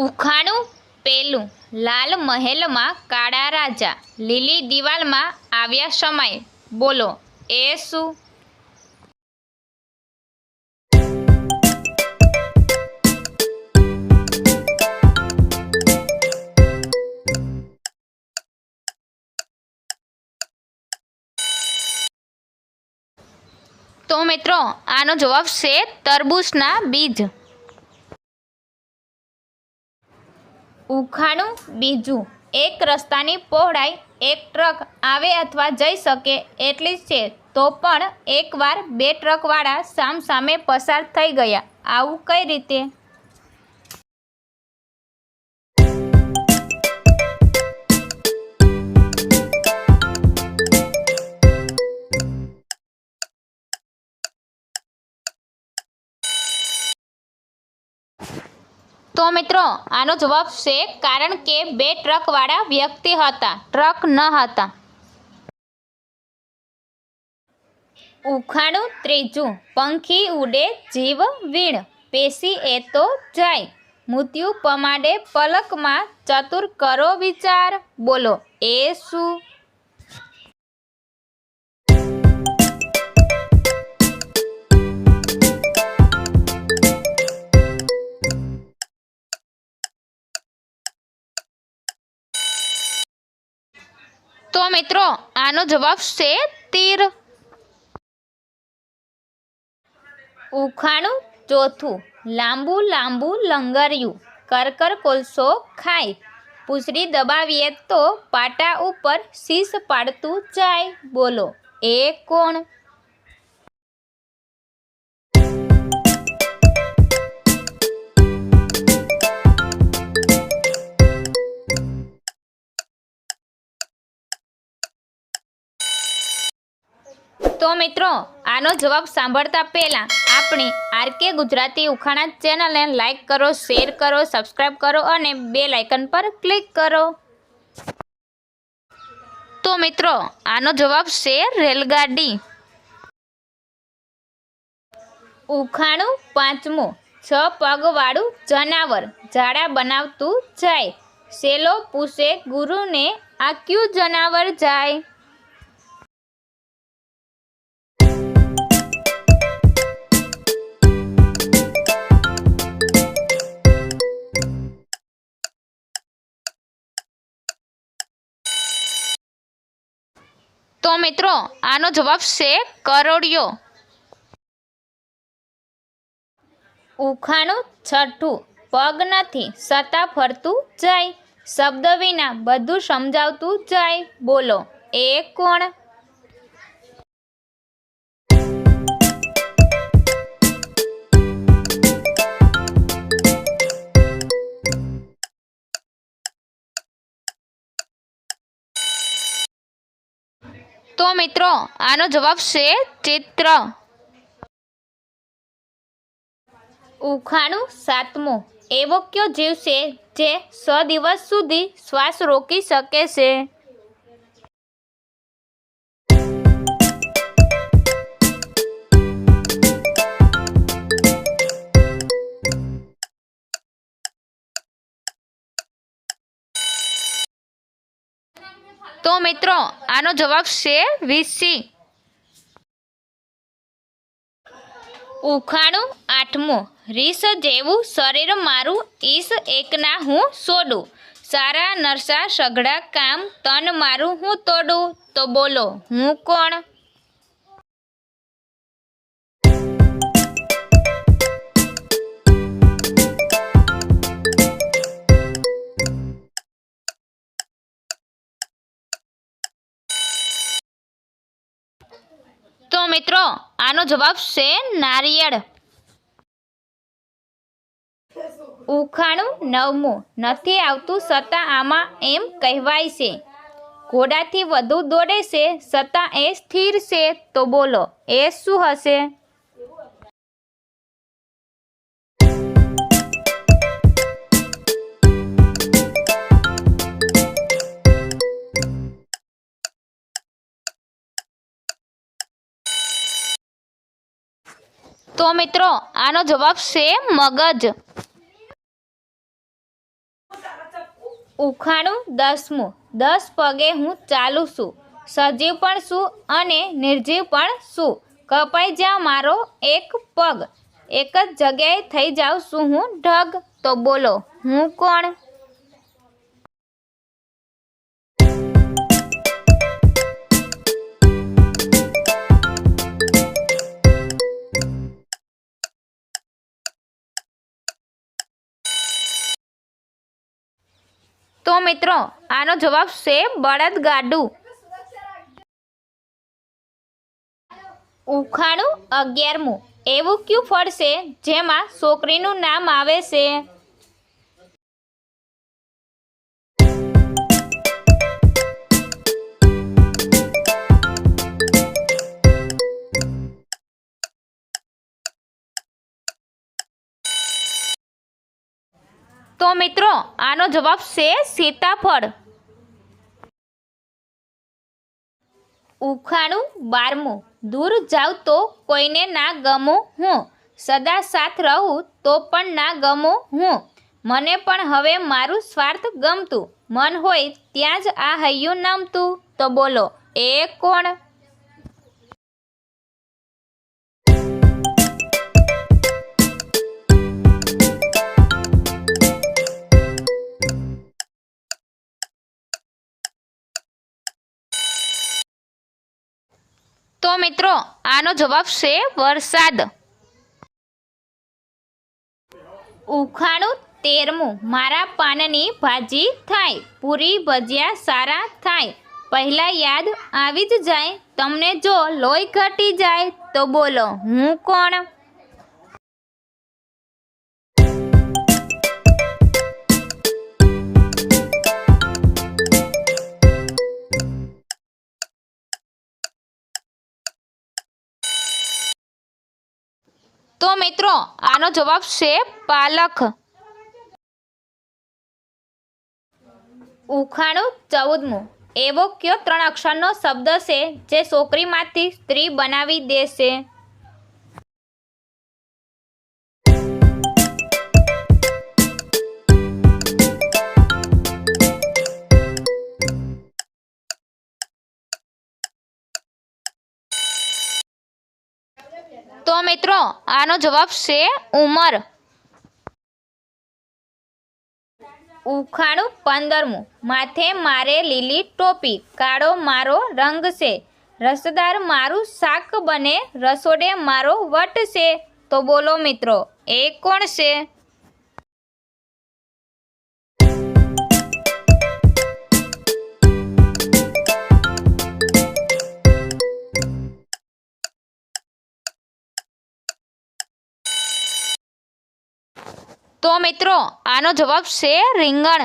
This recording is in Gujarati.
ઉખાણું પેલું. લાલ મહેલમાં કાળા રાજા, લીલી દિવાલમાં આવ્યા સમય. બોલો એ શું? તો મિત્રો આનો જવાબ છે તરબૂચના બીજ. ઉખાણું બીજું. એક રસ્તાની પહોળાઈ એક ટ્રક આવે અથવા જઈ શકે એટલી જ છે, તો પણ એકવાર બે ટ્રકવાળા સામસામે પસાર થઈ ગયા. આવું કઈ રીતે? તો મિત્રો આનો જવાબ છે કારણ કે બે ટ્રકવાળા વ્યક્તિ હતા, ટ્રક ન હતા. ઉખાણું ત્રીજું. પંખી ઉડે જીવ વીણ, પેશી એ તો જાય, મૃત્યુ પમાડે પલકમાં, ચતુર કરો વિચાર. બોલો એ શું? તો મિત્રો આનો જવાબ છે તીર. ઉખાણું ચોથું. લાંબુ લાંબુ લંગરિયું, કરકર કોલસો ખાય, પૂંછડી દબાવીએ તો પાટા ઉપર શીશ પાડતું જાય. બોલો એ કોણ? તો મિત્રો આનો જવાબ સાંભળતા પહેલા આપણી આરકે ગુજરાતી ઉખાણા ચેનલને લાઈક કરો, શેર કરો, સબસ્ક્રાઈબ કરો અને બેલ આઇકન પર ક્લિક કરો. તો મિત્રો આનો જવાબ છે રેલગાડી. ઉખાણું પાંચમું. 6 પગવાળું જનાવર ઝાડા બનાવતું જાય, સેલો પૂછે ગુરુને, આ ક્યું જનાવર જાય? તો મિત્રો આનો જવાબ છે કરોળિયો. ઉખાણું છઠ્ઠું. પગ નથી છતાં ફરતું જાય, શબ્દ વિના બધું સમજાવતું જાય. બોલો એ કોણ? તો મિત્રો આનો જવાબ છે ચિત્ર. ઉખાણું સાતમું. એવો કયો જીવ છે જે 100 દિવસ સુધી શ્વાસ રોકી શકે છે? તો મિત્રો આનો જવાબ છે વીંછી. ઉખાણું આઠમું. રીસ જેવું શરીર મારું, ઈશ એકના હું સોડું, સારા નરસા સઘળા કામ, તન મારું હું તોડું. તો બોલો હું કોણ? તો મિત્રો આનો જવાબ છે નારિયેળ. ઉખાણું નવમું. નથી આવતું છતાં આમાં એમ કહેવાય છે, ઘોડાથી વધુ દોડે છે છતાં એ સ્થિર છે. તો બોલો એ શું હશે? તો મિત્રો આનો જવાબ છે મગજ. ઉખાણું 10મું. 10 પગે હું ચાલું છું, સજીવ પણ છું અને નિર્જીવ પણ છું. કપાઈ જા મારો એક પગ, એક જ જગ્યાએ થઈ જાઉં છું હું ઢગ. તો બોલો હું કોણ? તો મિત્રો આનો જવાબ છે બળદગાડું. ઉખાણું 11મું. એવું કયું ફળ છે જેમાં છોકરીનું નામ આવે છે? તો મિત્રો આનો જવાબ છે સીતાફળ. ઉખાણું 12મું. દૂર જાઉં તો કોઈને ના ગમું હું, સદા સાથ રહું તો પણ ના ગમું હું. મને પણ હવે મારું સ્વાર્થ ગમતું, મન હોય ત્યાં જ આ હૈયું નમતું. તો બોલો એ કોણ? તો મિત્રો આનો જવાબ છે વરસાદ. ઉખાણું 13મું. મારા પાનની ભાજી થાય, પૂરી ભજીયા સારા થાય, પહેલા યાદ આવી જ જાય તમને જો લોહી ઘટી જાય. તો બોલો હું કોણ? તો મિત્રો આનો જવાબ છે પાલક. ઉખાણું 14મું. એવો કયો 3 અક્ષરનો શબ્દ છે જે છોકરીમાંથી સ્ત્રી બનાવી દેશે? તો મિત્રો આનો જવાબ છે ઉંમર. ઉખાણું 15મું. માથે મારે લીલી ટોપી, કાળો મારો રંગ છે, રસદાર મારું શાક બને, રસોડે મારો વટ છે. તો બોલો મિત્રો એ કોણ છે? તો મિત્રો આનો જવાબ છે રીંગણ.